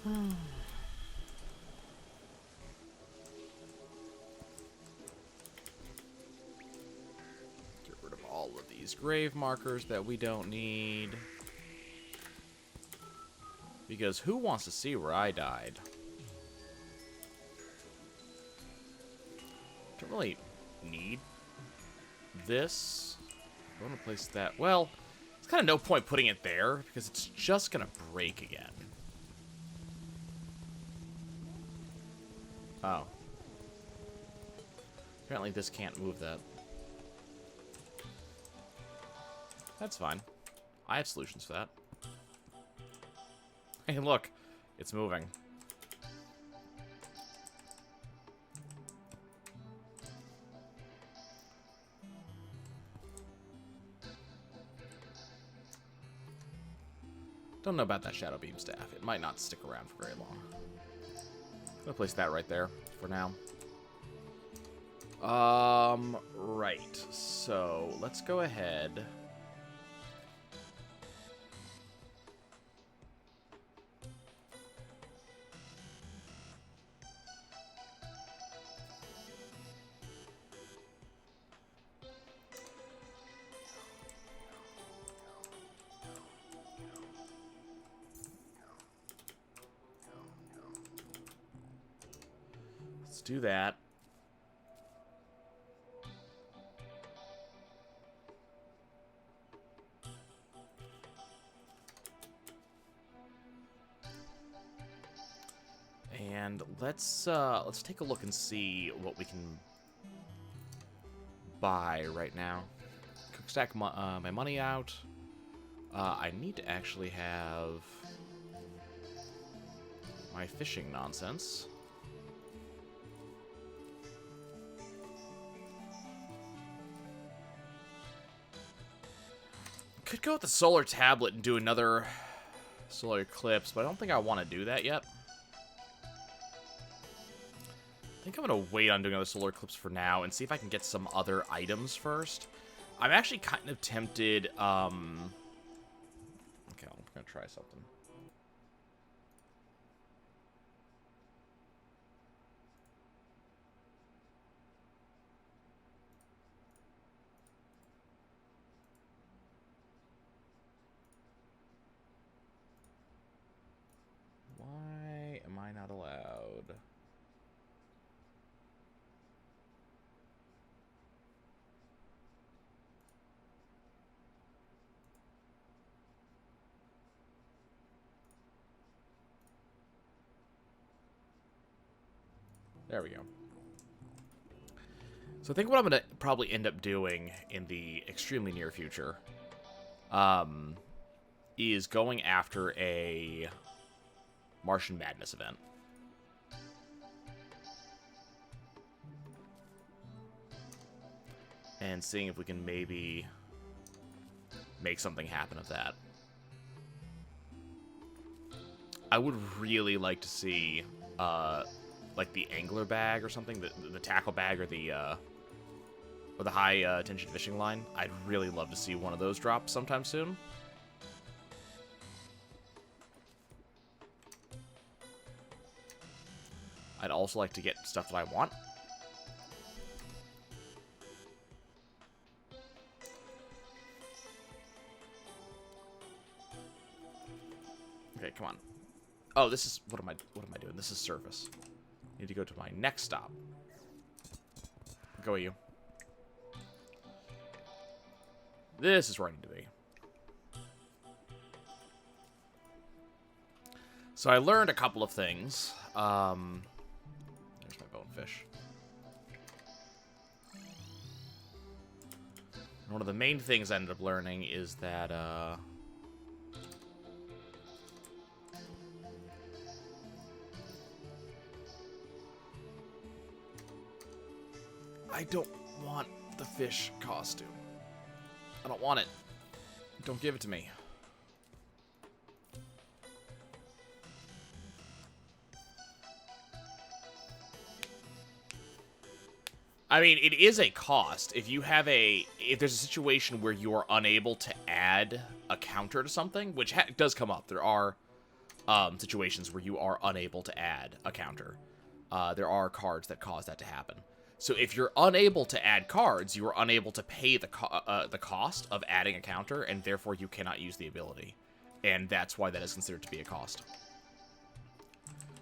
Get rid of all of these grave markers that we don't need. Because who wants to see where I died? Don't really need this. I want to place that. Well, it's kind of no point putting it there because it's just going to break again. Oh. Apparently this can't move that. That's fine. I have solutions for that. Hey, look. It's moving. Don't know about that Shadow Beam Staff. It might not stick around for very long. I'm gonna place that right there for now. Right. So, let's go ahead. Let's do that. And let's take a look and see what we can buy right now. Quick stack my money out. I need to actually have my fishing nonsense. Could go with the solar tablet and do another solar eclipse, but I don't think I want to do that yet. I think I'm going to wait on doing another solar eclipse for now and see if I can get some other items first. I'm actually kind of tempted, okay, I'm going to try something. Why am I not allowed? There we go. So I think what I'm going to probably end up doing in the extremely near future is going after a Martian Madness event. And seeing if we can maybe make something happen of that. I would really like to see like the angler bag or something, the tackle bag or the high tension fishing line. I'd really love to see one of those drop sometime soon. I'd also like to get stuff that I want. Okay, come on. Oh, this is what am I doing? This is surface. I need to go to my next stop. Go at you. This is where I need to be. So I learned a couple of things. There's my bonefish. One of the main things I ended up learning is that I don't want the fish costume. I don't want it. Don't give it to me. I mean, it is a cost. If there's a situation where you are unable to add a counter to something, which does come up. There are situations where you are unable to add a counter. There are cards that cause that to happen. So if you're unable to add cards, you are unable to pay the cost of adding a counter, and therefore you cannot use the ability. And that's why that is considered to be a cost.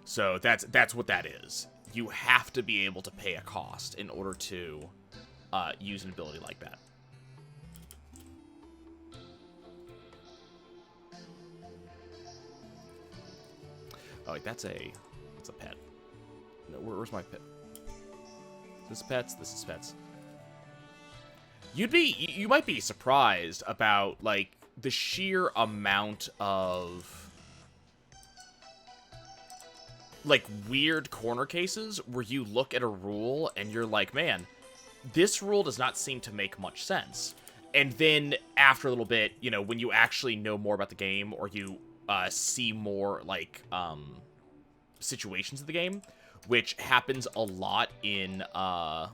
So that's what that is. You have to be able to pay a cost in order to use an ability like that. Oh, wait, that's a pet. No, where's my pet? This is pets. This is pets. You might be surprised about like the sheer amount of like weird corner cases where you look at a rule and you're like, man, this rule does not seem to make much sense. And then after a little bit, you know, when you actually know more about the game or you see more like situations of the game, which happens a lot in I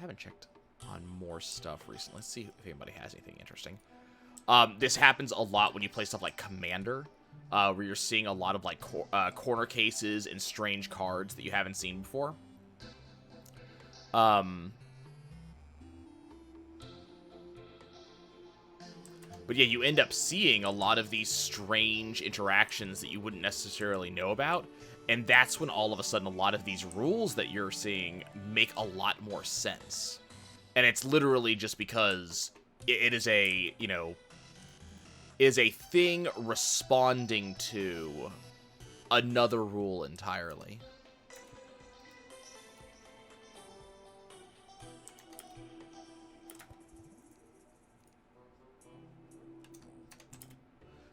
haven't checked on more stuff recently. Let's see if anybody has anything interesting. This happens a lot when you play stuff like Commander, where you're seeing a lot of like corner cases and strange cards that you haven't seen before. But yeah, you end up seeing a lot of these strange interactions that you wouldn't necessarily know about. And that's when all of a sudden a lot of these rules that you're seeing make a lot more sense. And it's literally just because it is a, you know, is a thing responding to another rule entirely.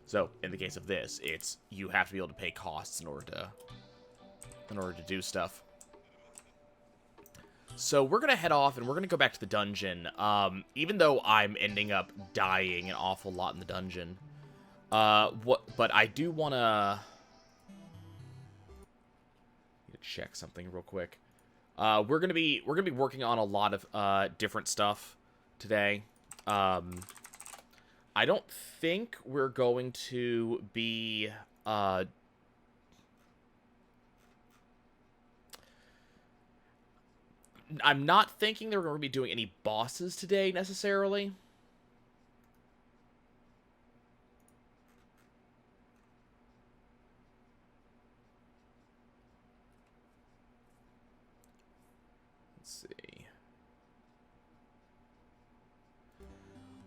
So, in the case of this, it's you have to be able to pay costs in order to do stuff. So we're gonna head off and we're gonna go back to the dungeon. Even though I'm ending up dying an awful lot in the dungeon, but I do wanna check something real quick. We're gonna be working on a lot of different stuff today. I don't think we're going to be I'm not thinking that we're going to be doing any bosses today, necessarily. Let's see.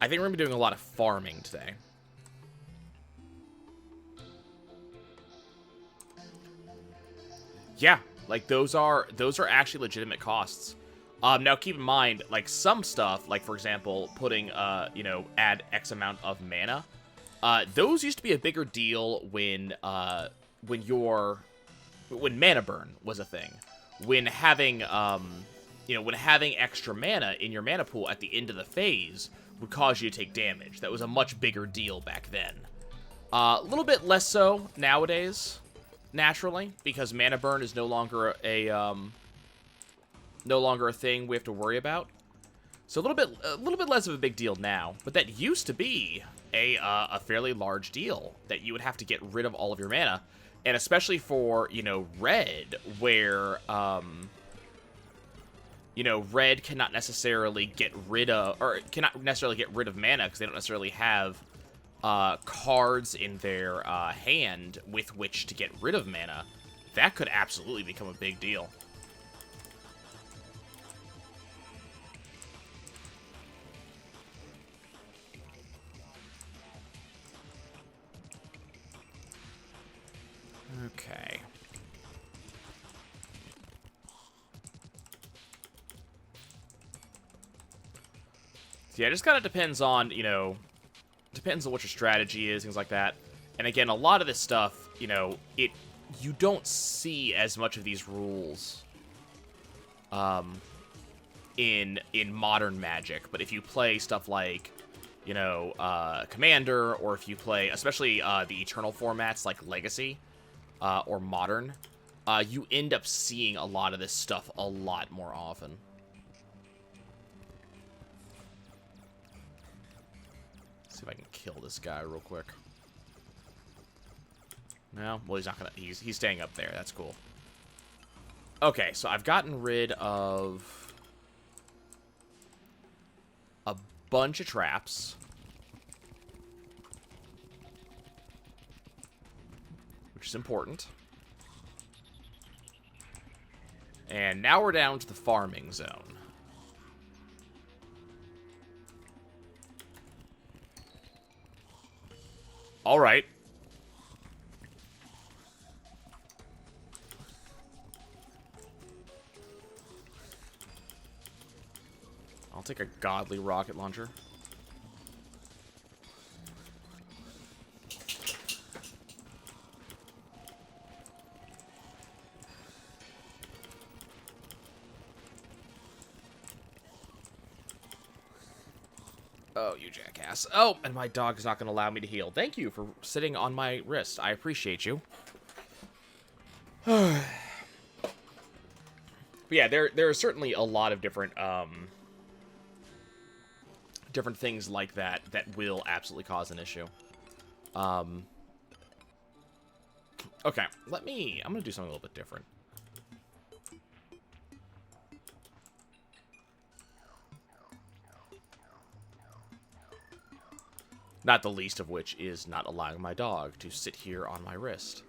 I think we're going to be doing a lot of farming today. Yeah. Like, those are actually legitimate costs. Now, keep in mind, like, some stuff, like, for example, putting, you know, add X amount of mana, those used to be a bigger deal when mana burn was a thing. When having, you know, when having extra mana in your mana pool at the end of the phase would cause you to take damage. That was a much bigger deal back then. A little bit less so nowadays. Naturally, because mana burn is no longer a thing we have to worry about. So a little bit less of a big deal now, but that used to be a fairly large deal that you would have to get rid of all of your mana, and especially for, you know, red, where you know, red cannot necessarily get rid of mana because they don't necessarily have cards in their hand with which to get rid of mana. That could absolutely become a big deal. Okay. So yeah, it just kind of depends on, you know, depends on what your strategy is, things like that. And again, a lot of this stuff, you know, you don't see as much of these rules in modern Magic, but if you play stuff like, you know, Commander, or if you play, especially the Eternal formats like Legacy or Modern, you end up seeing a lot of this stuff a lot more often. See if I can kill this guy real quick. No? Well, he's not gonna... He's staying up there. That's cool. Okay, so I've gotten rid of a bunch of traps. Which is important. And now we're down to the farming zone. Alright. I'll take a godly rocket launcher. Oh, you jackass. Oh, and my dog is not going to allow me to heal. Thank you for sitting on my wrist. I appreciate you. But yeah, there are certainly a lot of different different things like that that will absolutely cause an issue. Okay, I'm going to do something a little bit different. Not the least of which is not allowing my dog to sit here on my wrist.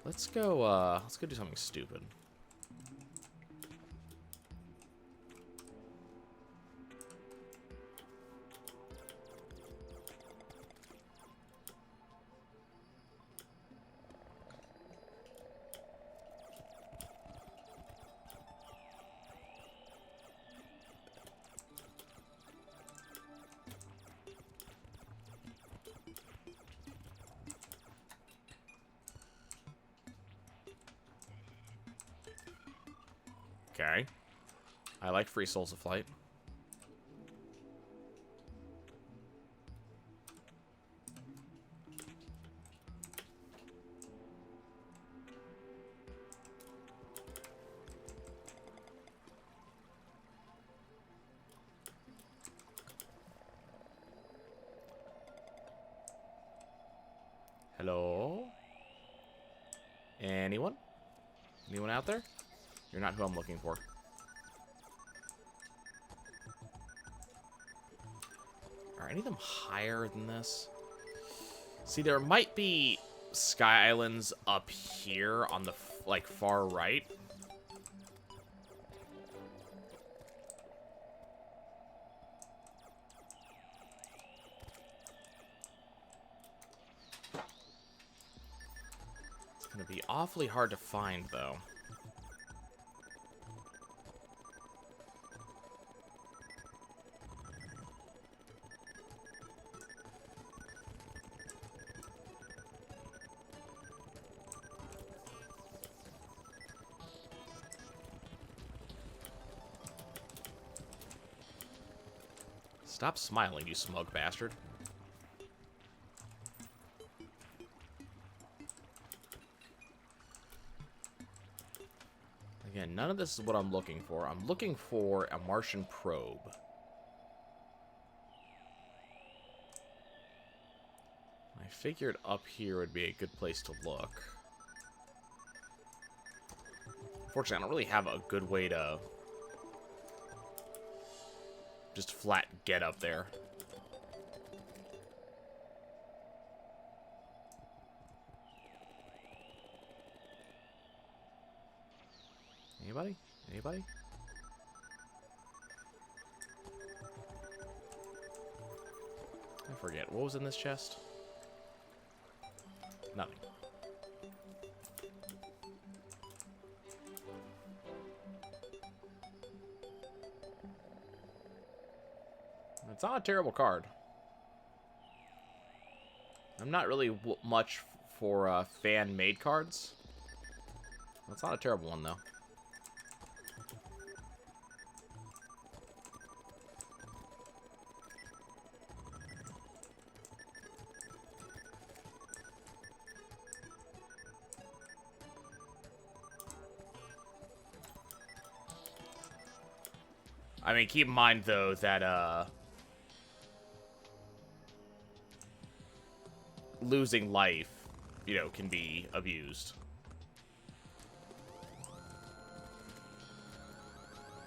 Let's go do something stupid. Okay. I like Free Souls of Flight. Hello? Anyone? Anyone out there? You're not who I'm looking for. Are any of them higher than this? See, there might be Sky Islands up here on the, like, far right. It's gonna be awfully hard to find, though. Stop smiling, you smug bastard. Again, none of this is what I'm looking for. I'm looking for a Martian probe. I figured up here would be a good place to look. Fortunately, I don't really have a good way to just flat get up there. Anybody? Anybody? I forget. What was in this chest? Nothing. It's not a terrible card. I'm not really much for fan-made cards. That's not a terrible one, though. I mean, keep in mind, though, that, losing life you know, can be abused.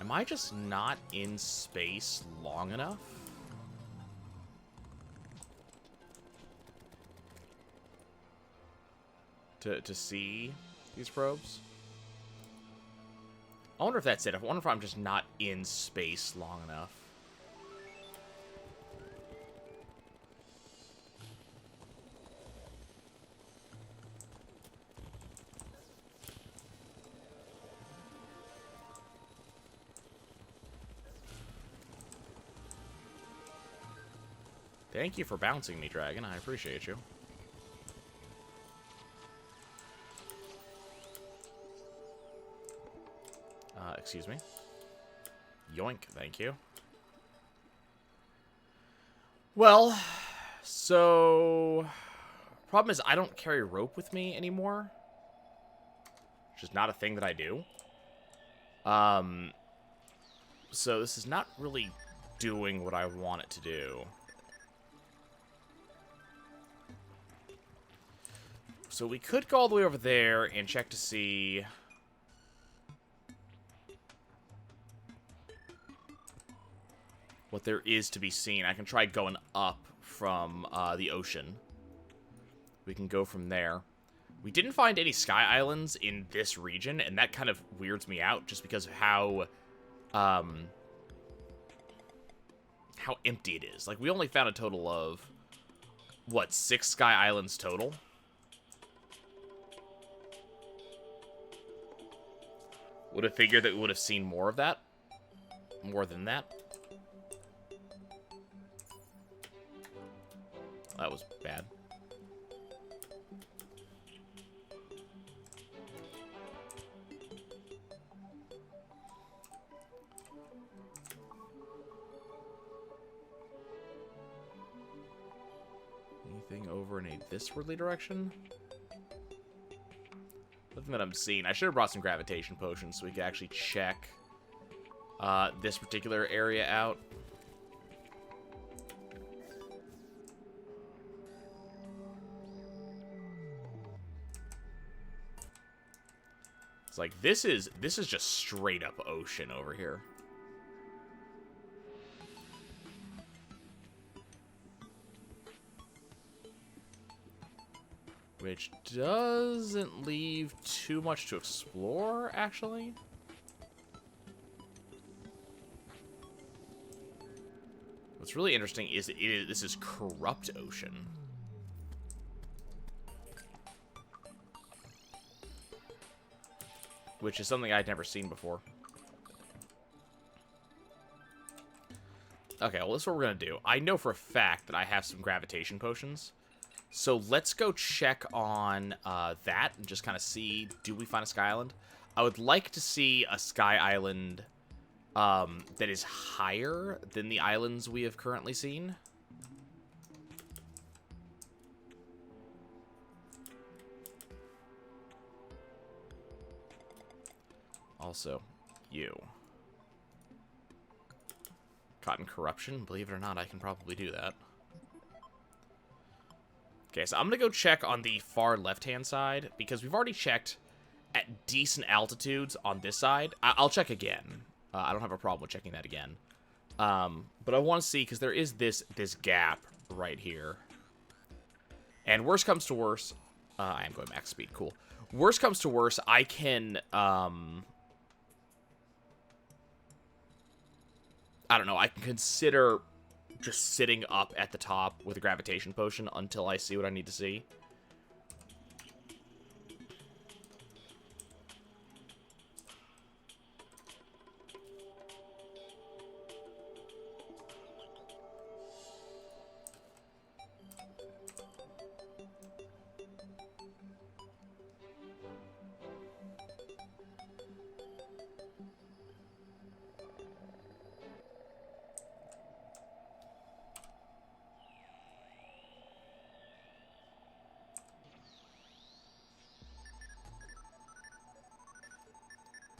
Am I just not in space long enough? To see these probes? I wonder if that's it. I wonder if I'm just not in space long enough. Thank you for bouncing me, Dragon. I appreciate you. Excuse me. Yoink, thank you. Well, so... Problem is, I don't carry rope with me anymore. Which is not a thing that I do. So this is not really doing what I want it to do. So we could go all the way over there and check to see... what there is to be seen. I can try going up from the ocean. We can go from there. We didn't find any sky islands in this region, and that kind of weirds me out just because of how empty it is. Like, we only found a total of, what, 6 sky islands total? Would have figured that we would have seen more of that. More than that. That was bad. Anything over in a thiswardly direction? Nothing that I'm seeing. I should have brought some gravitation potions so we could actually check this particular area out. It's like this is just straight up ocean over here. Which doesn't leave too much to explore, actually. What's really interesting is that this is corrupt ocean. Which is something I'd never seen before. Okay, well, this is what we're going to do. I know for a fact that I have some gravitation potions. So let's go check on that and just kind of see, do we find a sky island? I would like to see a sky island that is higher than the islands we have currently seen. Also, you. Cotton corruption. Believe it or not, I can probably do that. Okay, so I'm going to go check on the far left-hand side, because we've already checked at decent altitudes on this side. I'll check again. I don't have a problem with checking that again. But I want to see, because there is this gap right here. And worst comes to worst... I am going max speed, cool. Worst comes to worst, I can... I don't know, I can consider just sitting up at the top with a gravitation potion until I see what I need to see.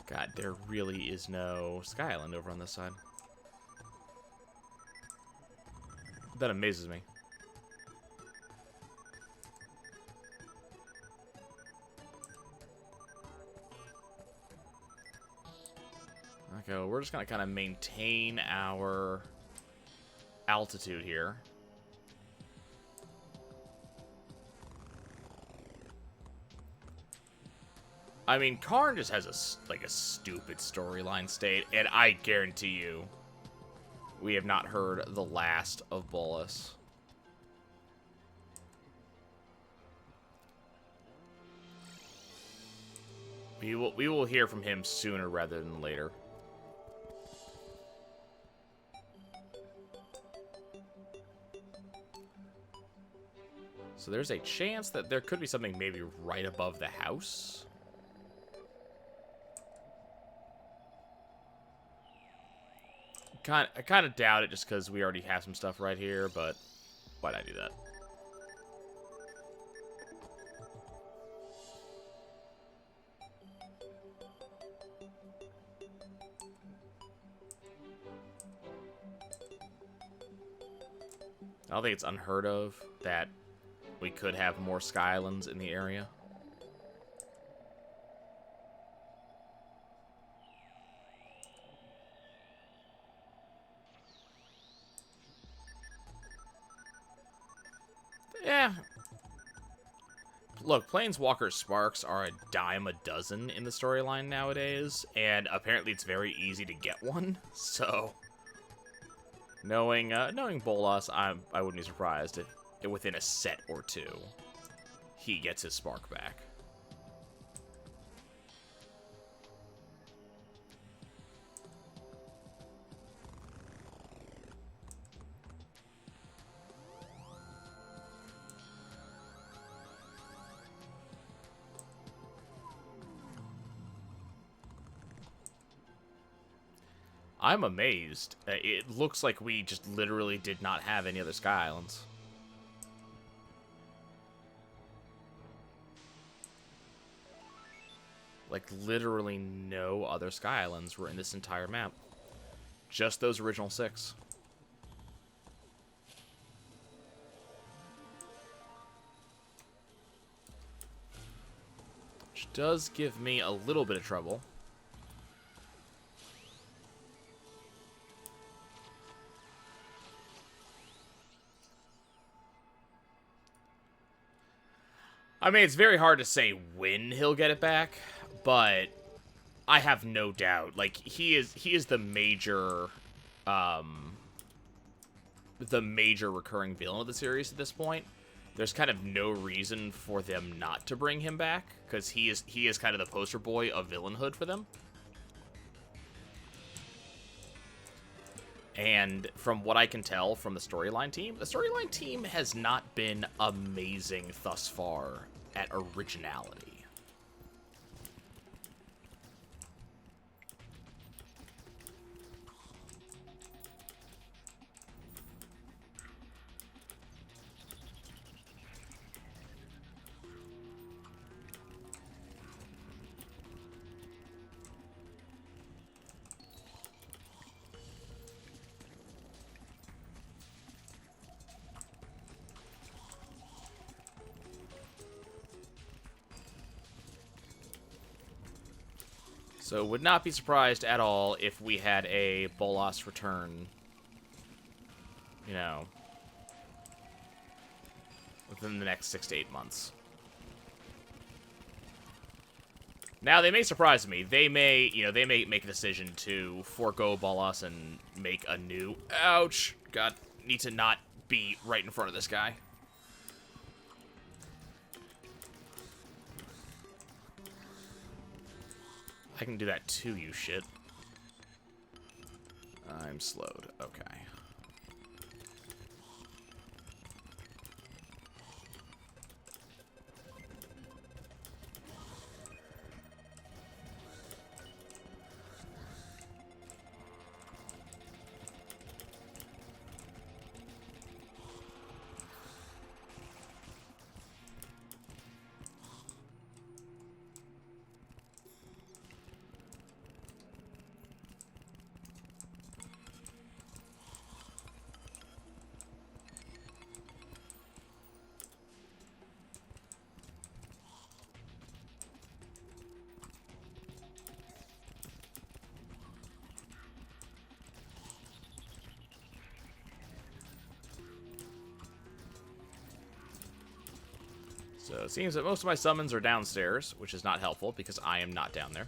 God, there really is no Sky Island over on this side. That amazes me. Okay, well, we're just gonna kind of maintain our altitude here. I mean, Karn just has a stupid storyline state, and I guarantee you, we have not heard the last of Bolas. We will hear from him sooner rather than later. So there's a chance that there could be something maybe right above the house. I kind of doubt it just because we already have some stuff right here, but why'd I do that? I don't think it's unheard of that we could have more Sky Islands in the area. Yeah. Look, Planeswalker Sparks are a dime a dozen in the storyline nowadays, and apparently it's very easy to get one, so... Knowing Bolas, I wouldn't be surprised if within a set or two, he gets his Spark back. I'm amazed. It looks like we just literally did not have any other Sky Islands. Like, literally no other Sky Islands were in this entire map. Just those original 6. Which does give me a little bit of trouble. I mean, it's very hard to say when he'll get it back, but I have no doubt. Like, he is the major recurring villain of the series at this point. There's kind of no reason for them not to bring him back, because he is kind of the poster boy of villainhood for them. And from what I can tell from the storyline team has not been amazing thus far at originality. So would not be surprised at all if we had a Bolas return, you know, within the next 6 to 8 months. Now, they may surprise me. They may make a decision to forego Bolas and make a new... Ouch! God, need to not be right in front of this guy. I can do that too, you shit. I'm slowed. Okay. So it seems that most of my summons are downstairs, which is not helpful because I am not down there.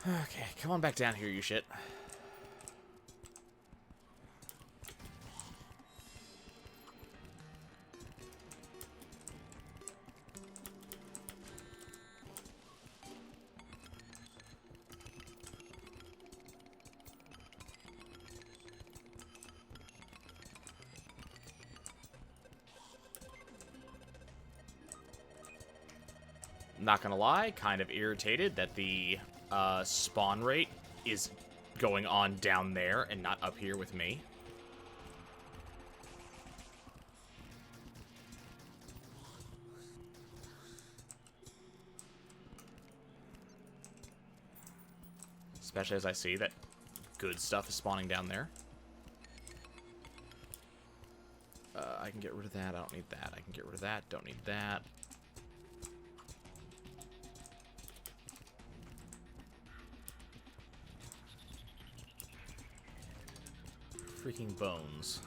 Okay, come on back down here, you shit. Not gonna lie, kind of irritated that the spawn rate is going on down there and not up here with me. Especially as I see that good stuff is spawning down there. I can get rid of that. I don't need that. I can get rid of that. Don't need that. Freaking bones.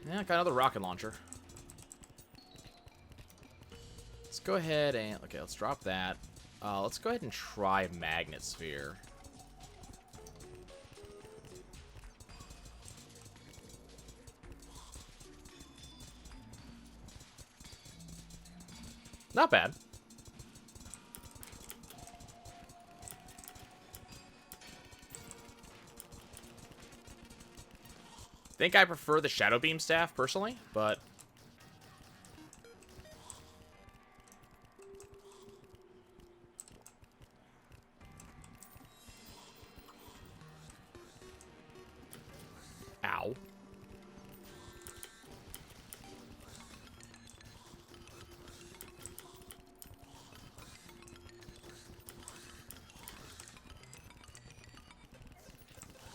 Yeah, got another rocket launcher. Let's go ahead and... Okay, let's drop that. Let's go ahead and try Magnet Sphere. Not bad. Think I prefer the Shadow Beam Staff, personally, but... Ow.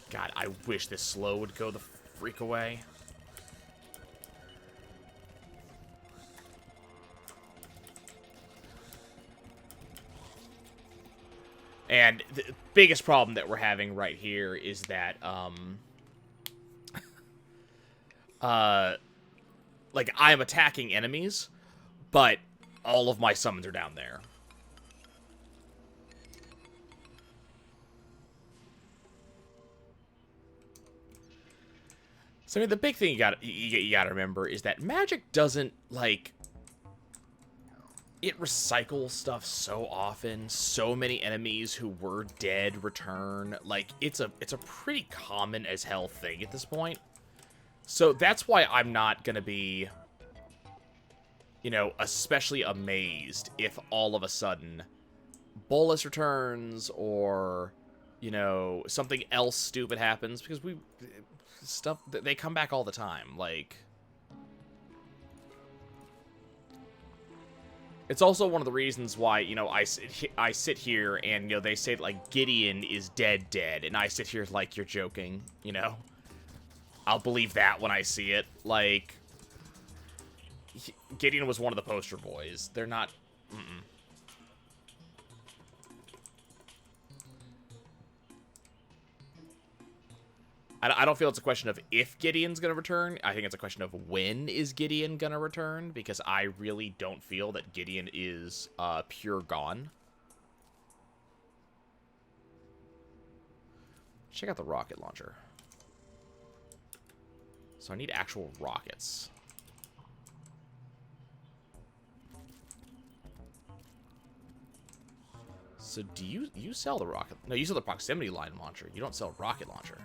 God, I wish this slow would go the freak away. And the biggest problem that we're having right here is that, like, I'm attacking enemies, but all of my summons are down there. So, I mean, the big thing you gotta remember is that Magic doesn't, like... It recycles stuff so often. So many enemies who were dead return. Like, it's a pretty common as hell thing at this point. So that's why I'm not gonna be, you know, especially amazed if all of a sudden Bolus returns or, you know, something else stupid happens, because they come back all the time. Like, it's also one of the reasons why, you know, I sit here and, you know, they say, like, Gideon is dead, and I sit here like, you're joking, you know? I'll believe that when I see it. Like, Gideon was one of the poster boys. They're not... I don't feel it's a question of if Gideon's going to return. I think it's a question of when is Gideon going to return, because I really don't feel that Gideon is pure gone. Check out the rocket launcher. So I need actual rockets. So do you sell the rocket? No, you sell the proximity line launcher. You don't sell rocket launcher.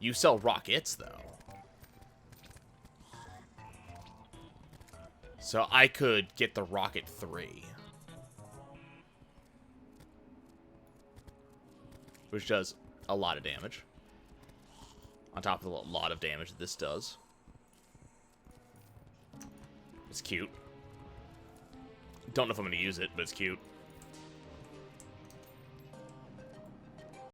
You sell rockets, though. So I could get the Rocket 3. Which does a lot of damage. On top of the lot of damage that this does. It's cute. Don't know if I'm gonna use it, but it's cute.